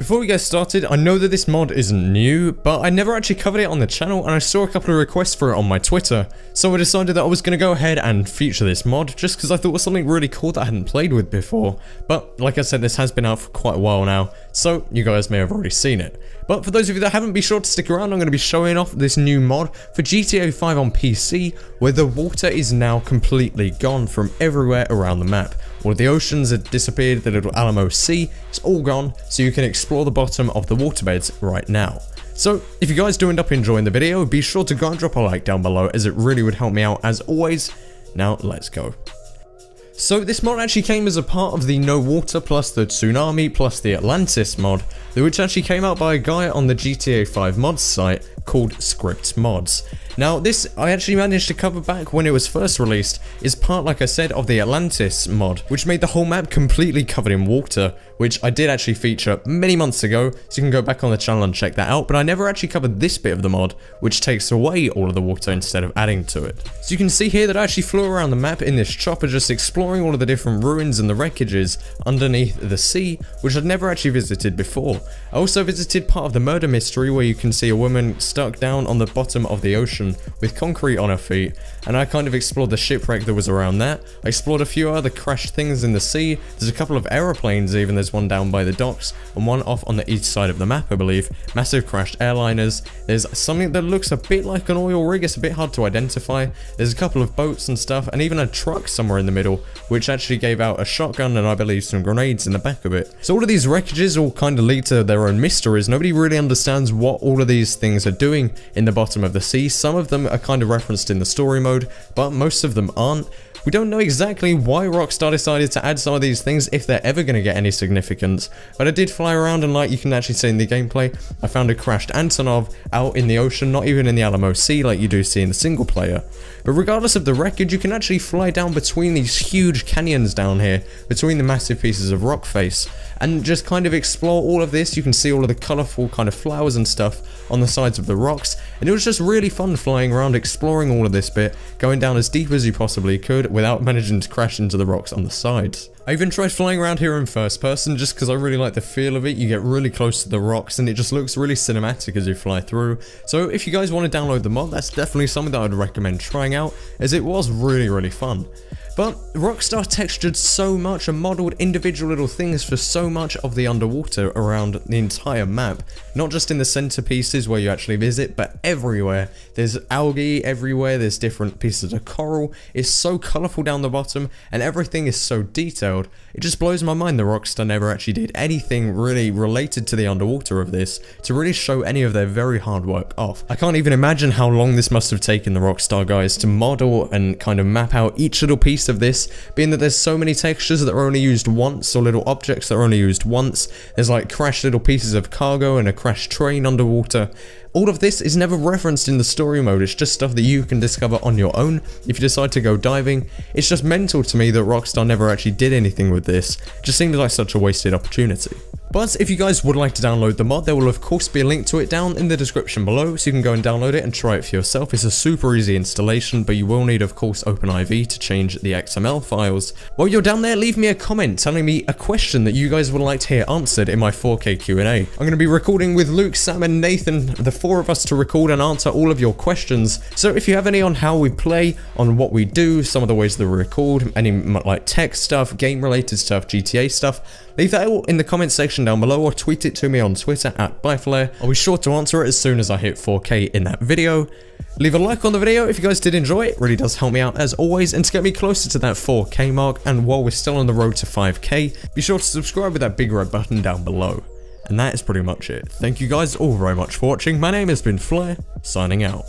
Before we get started, I know that this mod isn't new, but I never actually covered it on the channel and I saw a couple of requests for it on my Twitter, so I decided that I was going to go ahead and feature this mod just because I thought it was something really cool that I hadn't played with before. But like I said, this has been out for quite a while now, so you guys may have already seen it. But for those of you that haven't, be sure to stick around. I'm going to be showing off this new mod for GTA 5 on PC, where the water is now completely gone from everywhere around the map. All of the oceans have disappeared, the little Alamo Sea, it's all gone, so you can explore the bottom of the waterbeds right now. So, if you guys do end up enjoying the video, be sure to go and drop a like down below, as it really would help me out as always. Now, let's go. So this mod actually came as a part of the No Water plus the Tsunami plus the Atlantis mod, which actually came out by a guy on the GTA 5 mods site called Script Mods. Now this I actually managed to cover back when it was first released, is part, like I said, of the Atlantis mod, which made the whole map completely covered in water, which I did actually feature many months ago, so you can go back on the channel and check that out, but I never actually covered this bit of the mod, which takes away all of the water instead of adding to it. So you can see here that I actually flew around the map in this chopper, just exploring all of the different ruins and the wreckages underneath the sea, which I'd never actually visited before. I also visited part of the murder mystery, where you can see a woman stuck down on the bottom of the ocean with concrete on her feet, and I kind of explored the shipwreck that was around that. I explored a few other crashed things in the sea. There's a couple of aeroplanes even, there's one down by the docks and one off on the east side of the map, I believe. Massive crashed airliners. There's something that looks a bit like an oil rig, it's a bit hard to identify. There's a couple of boats and stuff, and even a truck somewhere in the middle, which actually gave out a shotgun and I believe some grenades in the back of it. So all of these wreckages all kind of lead to their own mysteries. Nobody really understands what all of these things are doing in the bottom of the sea. Some of them are kind of referenced in the story mode, but most of them aren't. We don't know exactly why Rockstar decided to add some of these things, if they're ever going to get any significance, but I did fly around, and like you can actually see in the gameplay, I found a crashed Antonov out in the ocean, not even in the Alamo Sea like you do see in the single player. But regardless of the wreckage, you can actually fly down between these huge canyons down here, between the massive pieces of rock face, and just kind of explore all of this. You can see all of the colourful kind of flowers and stuff on the sides of the rocks, and it was just really fun flying around, exploring all of this bit, going down as deep as you possibly could without managing to crash into the rocks on the sides. I even tried flying around here in first person just because I really like the feel of it. You get really close to the rocks and it just looks really cinematic as you fly through. So if you guys want to download the mod, that's definitely something that I'd recommend trying out, as it was really fun. But Rockstar textured so much and modelled individual little things for so much of the underwater around the entire map. Not just in the centerpieces where you actually visit, but everywhere. There's algae everywhere, there's different pieces of coral. It's so colourful down the bottom and everything is so detailed. It just blows my mind that Rockstar never actually did anything really related to the underwater of this to really show any of their very hard work off. I can't even imagine how long this must have taken the Rockstar guys to model and kind of map out each little piece of this, being that there's so many textures that are only used once, or little objects that are only used once. There's like crashed little pieces of cargo and a crashed train underwater. All of this is never referenced in the story mode, it's just stuff that you can discover on your own if you decide to go diving. It's just mental to me that Rockstar never actually did anything with this. It just seems like such a wasted opportunity. But if you guys would like to download the mod, there will of course be a link to it down in the description below, so you can go and download it and try it for yourself. It's a super easy installation, but you will need of course OpenIV to change the XML files. While you're down there, leave me a comment telling me a question that you guys would like to hear answered in my 4K Q&A. I'm going to be recording with Luke, Sam and Nathan, the four of us, to record and answer all of your questions. So if you have any on how we play, on what we do, some of the ways that we record, any like tech stuff, game related stuff, GTA stuff, leave that all in the comment section down below, or tweet it to me on Twitter @byflare. I'll be sure to answer it as soon as I hit 4K in that video. Leave a like on the video if you guys did enjoy it, really does help me out as always, and to get me closer to that 4K mark, and while we're still on the road to 5K, be sure to subscribe with that big red button down below. And that is pretty much it. Thank you guys all very much for watching. My name has been Flare, signing out.